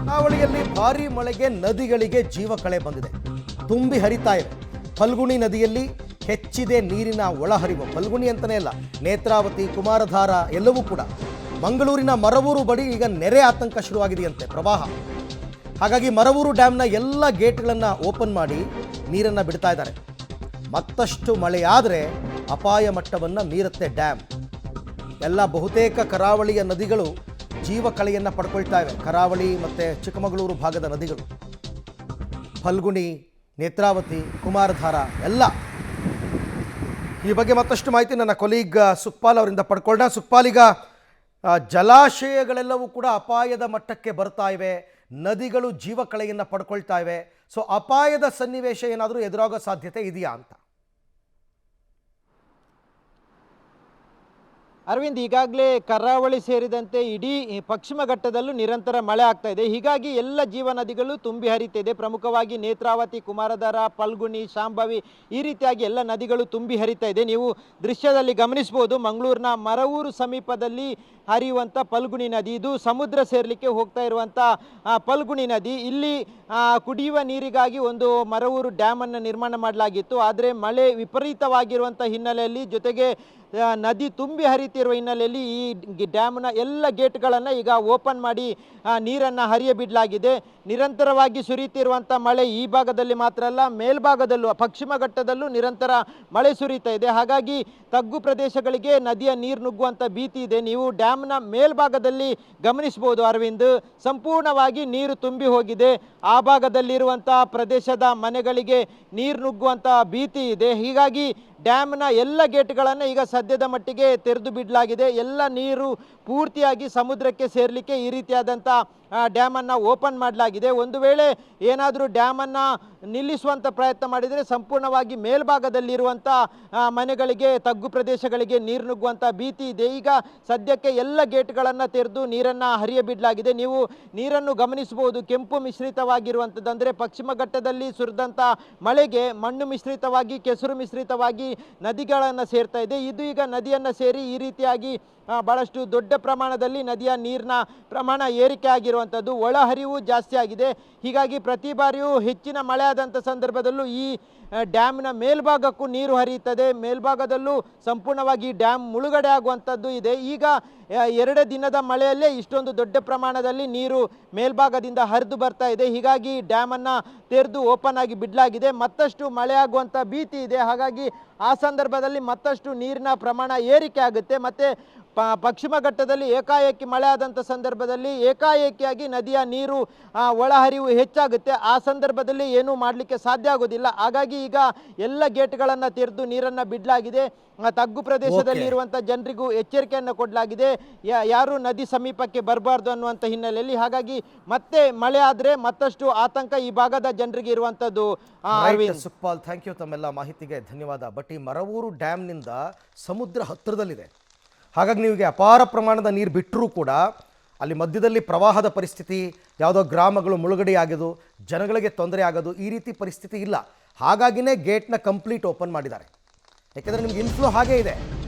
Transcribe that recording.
ಕರಾವಳಿಯಲ್ಲಿ ಭಾರೀ ಮಳೆಗೆ ನದಿಗಳಿಗೆ ಜೀವ ಕಳೆ ಬಂದಿದೆ. ತುಂಬಿ ಹರಿತಾ ಇದೆ. ಫಲ್ಗುಣಿ ನದಿಯಲ್ಲಿ ಹೆಚ್ಚಿದೆ ನೀರಿನ ಒಳಹರಿವು. ಫಲ್ಗುಣಿ ಅಂತಲೇ ಅಲ್ಲ, ನೇತ್ರಾವತಿ, ಕುಮಾರಧಾರ ಎಲ್ಲವೂ ಕೂಡ. ಮಂಗಳೂರಿನ ಮರವೂರು ಬಳಿ ಈಗ ನೆರೆ ಆತಂಕ ಶುರುವಾಗಿದೆಯಂತೆ, ಪ್ರವಾಹ. ಹಾಗಾಗಿ ಮರವೂರು ಡ್ಯಾಮ್ನ ಎಲ್ಲ ಗೇಟ್ಗಳನ್ನು ಓಪನ್ ಮಾಡಿ ನೀರನ್ನು ಬಿಡ್ತಾ ಇದ್ದಾರೆ. ಮತ್ತಷ್ಟು ಮಳೆಯಾದರೆ ಅಪಾಯ ಮಟ್ಟವನ್ನು ಮೀರುತ್ತೆ ಡ್ಯಾಮ್. ಎಲ್ಲ ಬಹುತೇಕ ಕರಾವಳಿಯ ನದಿಗಳು ಜೀವ ಕಳೆಯನ್ನು ಪಡ್ಕೊಳ್ತಾ ಇವೆ. ಕರಾವಳಿ ಮತ್ತು ಚಿಕ್ಕಮಗಳೂರು ಭಾಗದ ನದಿಗಳು, ಫಲ್ಗುಣಿ, ನೇತ್ರಾವತಿ, ಕುಮಾರಧಾರ ಎಲ್ಲ. ಈ ಬಗ್ಗೆ ಮತ್ತಷ್ಟು ಮಾಹಿತಿ ನನ್ನ ಕೊಲೀಗ್ ಸುಕ್ಪಾಲ್ ಅವರಿಂದ ಪಡ್ಕೊಳ್ಳೋಣ. ಸುಕ್ಪಾಲ್, ಈಗ ಜಲಾಶಯಗಳೆಲ್ಲವೂ ಕೂಡ ಅಪಾಯದ ಮಟ್ಟಕ್ಕೆ ಬರ್ತಾ ಇವೆ, ನದಿಗಳು ಜೀವ ಕಳೆಯನ್ನು ಪಡ್ಕೊಳ್ತಾ ಇವೆ. ಸೊ ಅಪಾಯದ ಸನ್ನಿವೇಶ ಏನಾದರೂ ಎದುರಾಗೋ ಸಾಧ್ಯತೆ ಇದೆಯಾ ಅಂತ? ಅರವಿಂದ್, ಈಗಾಗಲೇ ಕರಾವಳಿ ಸೇರಿದಂತೆ ಇಡೀ ಪಶ್ಚಿಮ ಘಟ್ಟದಲ್ಲೂ ನಿರಂತರ ಮಳೆ ಆಗ್ತಾ ಇದೆ. ಹೀಗಾಗಿ ಎಲ್ಲ ಜೀವ ನದಿಗಳು ತುಂಬಿ ಹರಿತಿದೆ. ಪ್ರಮುಖವಾಗಿ ನೇತ್ರಾವತಿ, ಕುಮಾರಧಾರ, ಫಲ್ಗುಣಿ, ಶಾಂಭವಿ ಈ ರೀತಿಯಾಗಿ ಎಲ್ಲ ನದಿಗಳು ತುಂಬಿ ಹರಿತಾ ಇದೆ. ನೀವು ದೃಶ್ಯದಲ್ಲಿ ಗಮನಿಸಬಹುದು, ಮಂಗಳೂರಿನ ಮರವೂರು ಸಮೀಪದಲ್ಲಿ ಹರಿಯುವಂಥ ಫಲ್ಗುಣಿ ನದಿ. ಇದು ಸಮುದ್ರ ಸೇರಲಿಕ್ಕೆ ಹೋಗ್ತಾ ಇರುವಂಥ ಫಲ್ಗುಣಿ ನದಿ. ಇಲ್ಲಿ ಕುಡಿಯುವ ನೀರಿಗಾಗಿ ಒಂದು ಮರವೂರು ಡ್ಯಾಮನ್ನು ನಿರ್ಮಾಣ ಮಾಡಲಾಗಿತ್ತು. ಆದರೆ ಮಳೆ ವಿಪರೀತವಾಗಿರುವಂಥ ಹಿನ್ನೆಲೆಯಲ್ಲಿ, ಜೊತೆಗೆ ನದಿ ತುಂಬಿ ಹರಿತಿರುವ ಹಿನ್ನೆಲೆಯಲ್ಲಿ ಈ ಡ್ಯಾಮ್ನ ಎಲ್ಲ ಗೇಟ್ಗಳನ್ನು ಈಗ ಓಪನ್ ಮಾಡಿ ನೀರನ್ನು ಹರಿಯ ಬಿಡಲಾಗಿದೆ. ನಿರಂತರವಾಗಿ ಸುರಿಯುತ್ತಿರುವಂಥ ಮಳೆ ಈ ಭಾಗದಲ್ಲಿ ಮಾತ್ರ ಅಲ್ಲ, ಮೇಲ್ಭಾಗದಲ್ಲೂ ಪಶ್ಚಿಮ ಘಟ್ಟದಲ್ಲೂ ನಿರಂತರ ಮಳೆ ಸುರಿತಾ ಇದೆ. ಹಾಗಾಗಿ ತಗ್ಗು ಪ್ರದೇಶಗಳಿಗೆ ನದಿಯ ನೀರು ನುಗ್ಗುವಂಥ ಭೀತಿ ಇದೆ. ನೀವು ಡ್ಯಾಮ್ನ ಮೇಲ್ಭಾಗದಲ್ಲಿ ಗಮನಿಸಬಹುದು ಅರವಿಂದ್, ಸಂಪೂರ್ಣವಾಗಿ ನೀರು ತುಂಬಿ ಹೋಗಿದೆ. ಆ ಭಾಗದಲ್ಲಿರುವಂಥ ಪ್ರದೇಶದ ಮನೆಗಳಿಗೆ ನೀರು ನುಗ್ಗುವಂಥ ಭೀತಿ ಇದೆ. ಹೀಗಾಗಿ ಡ್ಯಾಮ್ನ ಎಲ್ಲ ಗೇಟ್ಗಳನ್ನು ಈಗ ಸದ್ಯದ ಮಟ್ಟಿಗೆ ತೆರೆದು ಬಿಡಲಾಗಿದೆ. ಎಲ್ಲ ನೀರು ಪೂರ್ತಿಯಾಗಿ ಸಮುದ್ರಕ್ಕೆ ಸೇರಲಿಕ್ಕೆ ಈ ರೀತಿಯಾದಂಥ ಡ್ಯಾಮನ್ನು ಓಪನ್ ಮಾಡಲಾಗಿದೆ. ಒಂದು ವೇಳೆ ಏನಾದರೂ ಡ್ಯಾಮನ್ನು ನಿಲ್ಲಿಸುವಂಥ ಪ್ರಯತ್ನ ಮಾಡಿದರೆ ಸಂಪೂರ್ಣವಾಗಿ ಮೇಲ್ಭಾಗದಲ್ಲಿರುವಂಥ ಮನೆಗಳಿಗೆ, ತಗ್ಗು ಪ್ರದೇಶಗಳಿಗೆ ನೀರು ನುಗ್ಗುವಂಥ ಭೀತಿ ಇದೆ. ಈಗ ಸದ್ಯಕ್ಕೆ ಎಲ್ಲ ಗೇಟ್ಗಳನ್ನು ತೆರೆದು ನೀರನ್ನು ಹರಿಯ ಬಿಡಲಾಗಿದೆ. ನೀವು ನೀರನ್ನು ಗಮನಿಸಬಹುದು, ಕೆಂಪು ಮಿಶ್ರಿತವಾಗಿರುವಂಥದ್ದು. ಅಂದರೆ ಪಶ್ಚಿಮ ಘಟ್ಟದಲ್ಲಿ ಸುರಿದಂಥ ಮಳೆಗೆ ಮಣ್ಣು ಮಿಶ್ರಿತವಾಗಿ, ಕೆಸರು ಮಿಶ್ರಿತವಾಗಿ ನದಿಗಳನ್ನು ಸೇರ್ತಾ ಇದೆ. ಇದು ಈಗ ನದಿಯನ್ನು ಸೇರಿ ಈ ರೀತಿಯಾಗಿ ಭಾಳಷ್ಟು ದೊಡ್ಡ ಪ್ರಮಾಣದಲ್ಲಿ ನದಿಯ ನೀರಿನ ಪ್ರಮಾಣ ಏರಿಕೆ ಆಗಿರುವಂಥದ್ದು, ಒಳಹರಿವು ಜಾಸ್ತಿ ಆಗಿದೆ. ಹೀಗಾಗಿ ಪ್ರತಿ ಬಾರಿಯೂ ಹೆಚ್ಚಿನ ಮಳೆ ಆದಂಥ ಸಂದರ್ಭದಲ್ಲೂ ಈ ಡ್ಯಾಮ್ನ ಮೇಲ್ಭಾಗಕ್ಕೂ ನೀರು ಹರಿಯುತ್ತದೆ. ಮೇಲ್ಭಾಗದಲ್ಲೂ ಸಂಪೂರ್ಣವಾಗಿ ಡ್ಯಾಮ್ ಮುಳುಗಡೆ ಆಗುವಂಥದ್ದು ಇದೆ. ಈಗ 2 ದಿನದ ಮಳೆಯಲ್ಲೇ ಇಷ್ಟೊಂದು ದೊಡ್ಡ ಪ್ರಮಾಣದಲ್ಲಿ ನೀರು ಮೇಲ್ಭಾಗದಿಂದ ಹರಿದು ಬರ್ತಾ ಇದೆ. ಹೀಗಾಗಿ ಡ್ಯಾಮನ್ನು ತೆರೆದು ಓಪನ್ ಆಗಿ ಬಿಡಲಾಗಿದೆ. ಮತ್ತಷ್ಟು ಮಳೆ ಆಗುವಂಥ ಭೀತಿ ಇದೆ. ಹಾಗಾಗಿ ಆ ಸಂದರ್ಭದಲ್ಲಿ ಮತ್ತಷ್ಟು ನೀರಿನ ಪ್ರಮಾಣ ಏರಿಕೆ ಆಗುತ್ತೆ. ಮತ್ತು ಪಶ್ಚಿಮ ಘಟ್ಟದಲ್ಲಿ ಏಕಾಏಕಿ ಮಳೆ ಆದಂಥ ಸಂದರ್ಭದಲ್ಲಿ ಏಕಾಏಕಿಯಾಗಿ ನದಿಯ ನೀರು ಒಳಹರಿವು ಹೆಚ್ಚಾಗುತ್ತೆ. ಆ ಸಂದರ್ಭದಲ್ಲಿ ಏನೂ ಮಾಡಲಿಕ್ಕೆ ಸಾಧ್ಯ ಆಗೋದಿಲ್ಲ. ಹಾಗಾಗಿ ಈಗ ಎಲ್ಲ ಗೇಟ್ಗಳನ್ನು ತೆರೆದು ನೀರನ್ನು ಬಿಡಲಾಗಿದೆ. ತಗ್ಗು ಪ್ರದೇಶದಲ್ಲಿ ಇರುವಂಥ ಜನರಿಗೂ ಎಚ್ಚರಿಕೆಯನ್ನು ಕೊಡಲಾಗಿದೆ, ಯಾರು ನದಿ ಸಮೀಪಕ್ಕೆ ಬರಬಾರ್ದು ಅನ್ನುವಂಥ ಹಿನ್ನೆಲೆಯಲ್ಲಿ. ಹಾಗಾಗಿ ಮತ್ತೆ ಮಳೆ ಆದರೆ ಮತ್ತಷ್ಟು ಆತಂಕ ಈ ಭಾಗದ ಜನರಿಗೆ ಇರುವಂಥದ್ದು. ಸುಕ್ಪಾಲ್, ಥ್ಯಾಂಕ್ ಯು, ತಮ್ಮೆಲ್ಲ ಮಾಹಿತಿಗೆ ಧನ್ಯವಾದ. ಬಟ್ ಈ ಮರವೂರು ಡ್ಯಾಮ್ನಿಂದ ಸಮುದ್ರ ಹತ್ತಿರದಲ್ಲಿದೆ. ಹಾಗಾಗಿ ನೀವಿಗೆ ಅಪಾರ ಪ್ರಮಾಣದ ನೀರು ಬಿಟ್ಟರೂ ಕೂಡ ಅಲ್ಲಿ ಮಧ್ಯದಲ್ಲಿ ಪ್ರವಾಹದ ಪರಿಸ್ಥಿತಿ, ಯಾವುದೋ ಗ್ರಾಮಗಳು ಮುಳುಗಡೆ ಆಗೋದು, ಜನಗಳಿಗೆ ತೊಂದರೆ ಆಗೋದು, ಈ ರೀತಿ ಪರಿಸ್ಥಿತಿ ಇಲ್ಲ. ಹಾಗಾಗಿನೇ ಗೇಟ್ನ ಕಂಪ್ಲೀಟ್ ಓಪನ್ ಮಾಡಿದ್ದಾರೆ. ಯಾಕೆಂದರೆ ನಿಮ್ಗೆ ಇನ್ಫ್ಲೋ ಹಾಗೇ ಇದೆ.